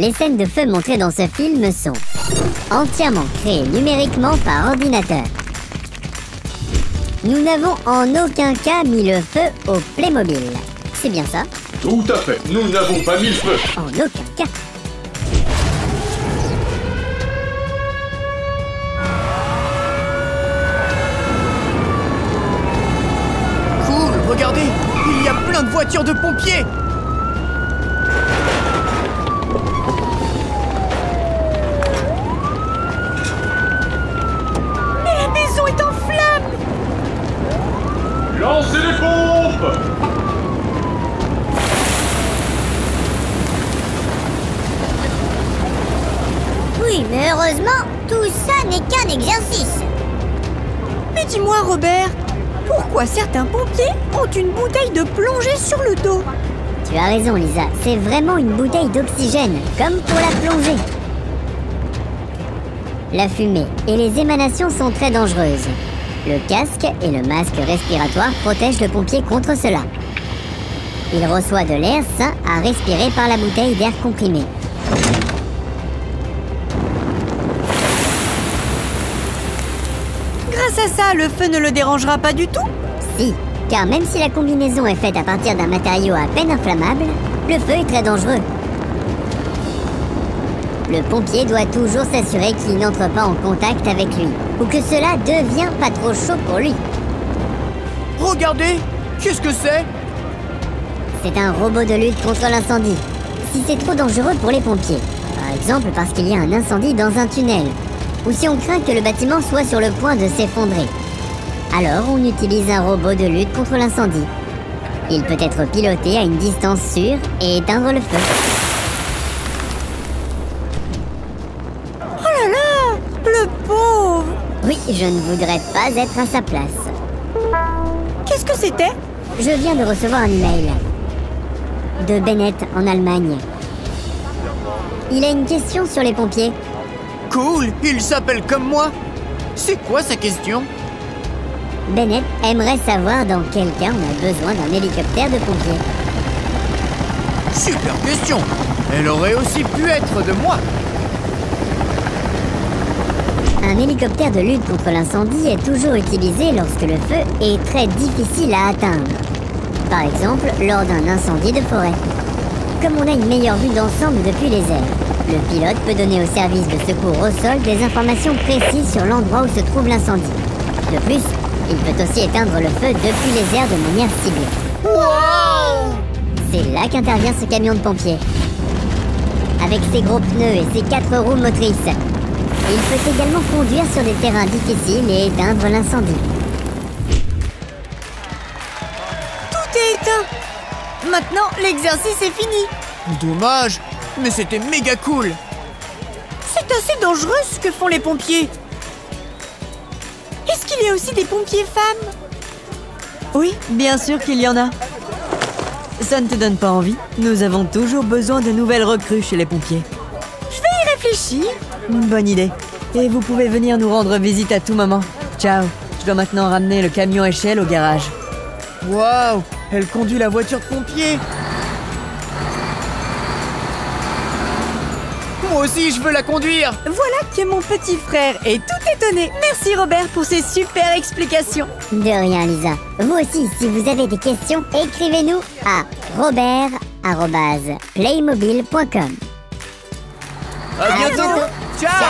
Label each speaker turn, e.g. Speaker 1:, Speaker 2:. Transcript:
Speaker 1: Les scènes de feu montrées dans ce film sont entièrement créées numériquement par ordinateur. Nous n'avons en aucun cas mis le feu au Playmobil. C'est bien ça?
Speaker 2: Tout à fait, nous n'avons pas mis le feu.
Speaker 1: En aucun cas.
Speaker 3: Cool, regardez, il y a plein de voitures de pompiers.
Speaker 4: Mais la maison est en flammes.
Speaker 2: Lancez les pompes!
Speaker 1: Oui, mais heureusement, tout ça n'est qu'un exercice.
Speaker 4: Mais dis-moi, Robert, pourquoi certains pompiers ont une bouteille de plongée sur le dos?
Speaker 1: Tu as raison, Lisa. C'est vraiment une bouteille d'oxygène, comme pour la plongée. La fumée et les émanations sont très dangereuses. Le casque et le masque respiratoire protègent le pompier contre cela. Il reçoit de l'air sain à respirer par la bouteille d'air comprimé.
Speaker 4: Grâce à ça, le feu ne le dérangera pas du tout?
Speaker 1: Si, car même si la combinaison est faite à partir d'un matériau à peine inflammable, le feu est très dangereux. Le pompier doit toujours s'assurer qu'il n'entre pas en contact avec lui, ou que cela devient pas trop chaud pour lui.
Speaker 3: Regardez, qu'est-ce que c'est?
Speaker 1: C'est un robot de lutte contre l'incendie. Si c'est trop dangereux pour les pompiers, par exemple parce qu'il y a un incendie dans un tunnel, ou si on craint que le bâtiment soit sur le point de s'effondrer, alors on utilise un robot de lutte contre l'incendie. Il peut être piloté à une distance sûre et éteindre le feu.
Speaker 4: Oh là là, le pauvre!
Speaker 1: Oui, je ne voudrais pas être à sa place.
Speaker 4: Qu'est-ce que c'était?
Speaker 1: Je viens de recevoir un email de Bennett en Allemagne. Il a une question sur les pompiers.
Speaker 3: Cool, il s'appelle comme moi. C'est quoi sa question?
Speaker 1: Bennett aimerait savoir dans quel cas on a besoin d'un hélicoptère de pompiers.
Speaker 3: Super question. Elle aurait aussi pu être de moi.
Speaker 1: Un hélicoptère de lutte contre l'incendie est toujours utilisé lorsque le feu est très difficile à atteindre. Par exemple, lors d'un incendie de forêt. Comme on a une meilleure vue d'ensemble depuis les airs, le pilote peut donner au service de secours au sol des informations précises sur l'endroit où se trouve l'incendie. De plus, il peut aussi éteindre le feu depuis les airs de manière ciblée.
Speaker 3: Wow!
Speaker 1: C'est là qu'intervient ce camion de pompiers. Avec ses gros pneus et ses 4 roues motrices, il peut également conduire sur des terrains difficiles et éteindre l'incendie.
Speaker 4: Tout est éteint. Maintenant, l'exercice est fini.
Speaker 3: Dommage, mais c'était méga cool.
Speaker 4: C'est assez dangereux ce que font les pompiers. Est-ce qu'il y a aussi des pompiers femmes?
Speaker 5: Oui, bien sûr qu'il y en a. Ça ne te donne pas envie? Nous avons toujours besoin de nouvelles recrues chez les pompiers.
Speaker 4: Je vais y réfléchir.
Speaker 5: Bonne idée. Et vous pouvez venir nous rendre visite à tout moment. Ciao. Je dois maintenant ramener le camion échelle au garage.
Speaker 3: Waouh, elle conduit la voiture de pompier. Moi aussi, je veux la conduire.
Speaker 4: Voilà que mon petit frère est tout étonné. Merci Robert pour ces super explications.
Speaker 1: De rien, Lisa. Vous aussi, si vous avez des questions, écrivez-nous à robert@playmobil.com.
Speaker 3: À bientôt. Ciao.